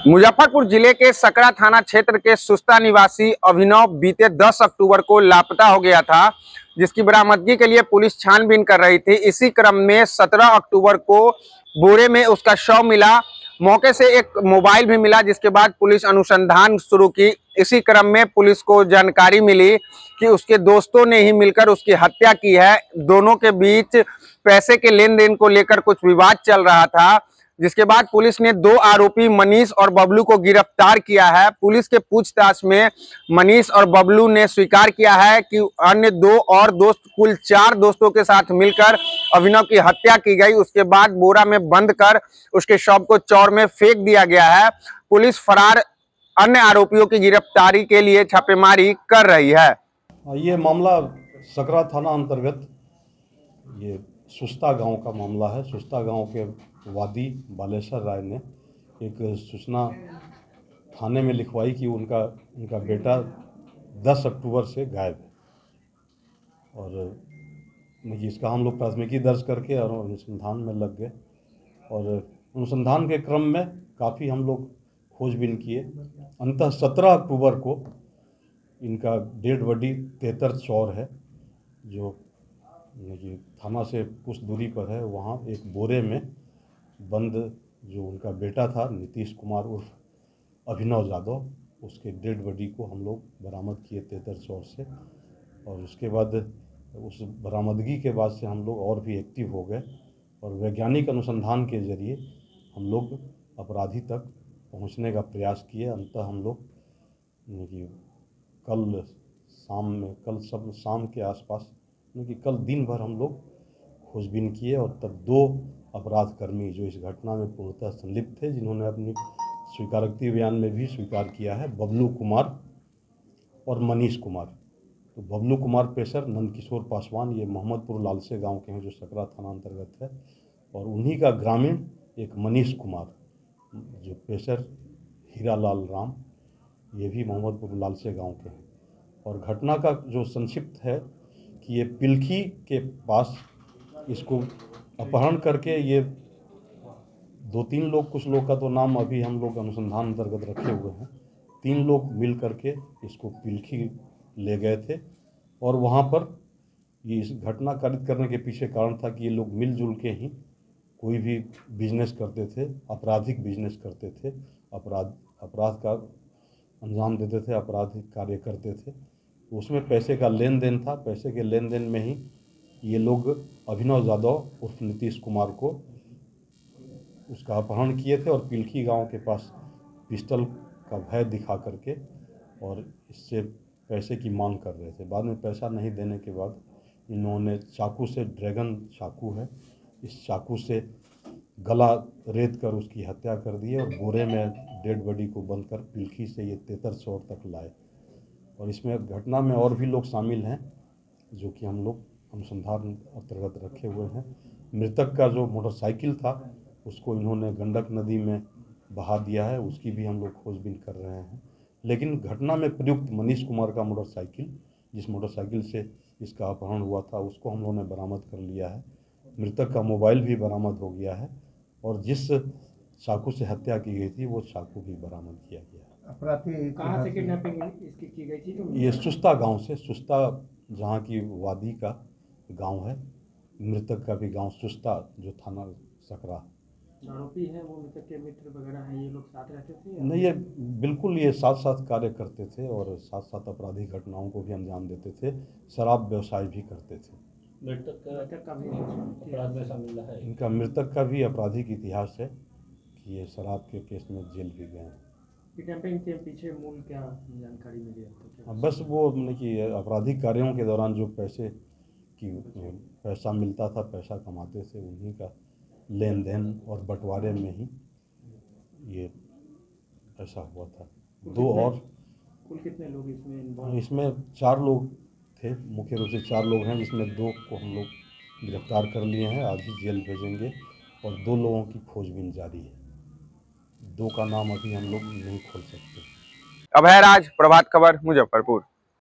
मुजफ्फरपुर जिले के सकरा थाना क्षेत्र के सुस्ता निवासी अभिनव बीते 10 अक्टूबर को लापता हो गया था, जिसकी बरामदगी के लिए पुलिस छानबीन कर रही थी। इसी क्रम में 17 अक्टूबर को बोरे में उसका शव मिला। मौके से एक मोबाइल भी मिला, जिसके बाद पुलिस अनुसंधान शुरू की। इसी क्रम में पुलिस को जानकारी मिली कि उसके दोस्तों ने ही मिलकर उसकी हत्या की है। दोनों के बीच पैसे के लेन देन को लेकर कुछ विवाद चल रहा था, जिसके बाद पुलिस ने 2 आरोपी मनीष और बबलू को गिरफ्तार किया है। पुलिस के पूछताछ में मनीष और बबलू ने स्वीकार किया है कि अन्य 2 और दोस्त, कुल 4 दोस्तों के साथ मिलकर अभिनव की हत्या की गई। उसके बाद बोरा में बंद कर उसके शव को चौर में फेंक दिया गया है। पुलिस फरार अन्य आरोपियों की गिरफ्तारी के लिए छापेमारी कर रही है। ये मामला सकरा थाना अंतर्गत ये सुस्ता गांव का मामला है। सुस्ता गांव के वादी बालेश्वर राय ने एक सूचना थाने में लिखवाई कि उनका बेटा 10 अक्टूबर से गायब है, और इसका हम लोग प्राथमिकी दर्ज करके और अनुसंधान में लग गए। और अनुसंधान के क्रम में काफ़ी हम लोग खोजबीन किए। अंततः 17 अक्टूबर को इनका डेड बॉडी तेतर चौर है, जो थाना से कुछ दूरी पर है। वहाँ एक बोरे में बंद जो उनका बेटा था नीतीश कुमार उर्फ अभिनव यादव, उसके डेड बॉडी को हम लोग बरामद किए तेतर चौर से। और उसके बाद उस बरामदगी के बाद से हम लोग और भी एक्टिव हो गए, और वैज्ञानिक अनुसंधान के जरिए हम लोग अपराधी तक पहुंचने का प्रयास किए। अंततः हम लोग कल शाम के आसपास कल दिन भर हम लोग खोजबीन किए, और तब 2 अपराधकर्मी जो इस घटना में पूर्णतः संलिप्त थे, जिन्होंने अपनी स्वीकारोक्ति बयान में भी स्वीकार किया है, बबलू कुमार और मनीष कुमार। तो बबलू कुमार पेशर नंदकिशोर पासवान, ये मोहम्मदपुर लालसे गांव के हैं, जो सकरा थाना अंतर्गत है। और उन्हीं का ग्रामीण एक मनीष कुमार जो पेशर हीरालाल राम, ये भी मोहम्मदपुर लालसे गांव के हैं। और घटना का जो संक्षिप्त है कि ये पिलखी के पास इसको अपहरण करके ये 2-3 लोग, कुछ लोग का तो नाम अभी हम लोग अनुसंधान अंतर्गत रखे हुए हैं, 3 लोग मिल करके इसको पिलखी ले गए थे। और वहाँ पर ये इस घटना कारित करने के पीछे कारण था कि ये लोग मिलजुल के ही कोई भी बिजनेस करते थे, आपराधिक बिजनेस करते थे, अपराध का अंजाम देते थे, आपराधिक कार्य करते थे। तो उसमें पैसे का लेन देन था। पैसे के लेन देन में ही ये लोग अभिनव यादव उर्फ नीतीश कुमार को उसका अपहरण किए थे, और पिलखी गांव के पास पिस्टल का भय दिखा करके और इससे पैसे की मांग कर रहे थे। बाद में पैसा नहीं देने के बाद इन्होंने चाकू से, ड्रैगन चाकू है, इस चाकू से गला रेत कर उसकी हत्या कर दी, और बोरे में डेड बॉडी को बंद कर पिलखी से ये तेतर चौर तक लाए। और इसमें घटना में और भी लोग शामिल हैं, जो कि हम लोग अनुसंधान अंतर्गत रखे हुए हैं। मृतक का जो मोटरसाइकिल था उसको इन्होंने गंडक नदी में बहा दिया है, उसकी भी हम लोग खोजबीन कर रहे हैं। लेकिन घटना में प्रयुक्त मनीष कुमार का मोटरसाइकिल, जिस मोटरसाइकिल से इसका अपहरण हुआ था, उसको हम लोगों ने बरामद कर लिया है। मृतक का मोबाइल भी बरामद हो गया है, और जिस चाकू से हत्या की गई थी वो चाकू भी बरामद किया गया है। अपराधी कहाँ से किडनैपिंग इसकी की गई थी? ये सुस्ता गांव से, सुस्ता जहाँ की वादी का गांव है। मृतक का भी गांव सुस्ता, जो थाना सकरा। आरोपी हैं वो मृतक के मित्र वगैरह हैं, ये लोग साथ रहते थे? नहीं, ये बिल्कुल ये साथ साथ कार्य करते थे, और साथ साथ आपराधिक घटनाओं को भी अंजाम देते थे, शराब व्यवसाय भी करते थे। मृतक का भी अपराध में शामिल है? इनका मृतक का भी आपराधिक इतिहास है कि ये शराब के केस में जेल भी गए हैं। किडनैपिंग के पीछे मूल क्या जानकारी मिली है? बस वो कि आपराधिक कार्यों के दौरान जो पैसा मिलता था, पैसा कमाते थे, उन्हीं का लेन देन और बंटवारे में ही ये ऐसा हुआ था। कुल कितने लोग इसमें इन्वॉल्व? इसमें 4 लोग थे, मुख्य रूप से 4 लोग हैं, जिसमें 2 को हम लोग गिरफ्तार कर लिए हैं, आज ही जेल भेजेंगे, और 2 लोगों की खोजबीन जारी है। 2 का नाम अभी हम लोग नहीं खोल सकते। अभय राज, प्रभात खबर, मुजफ्फरपुर।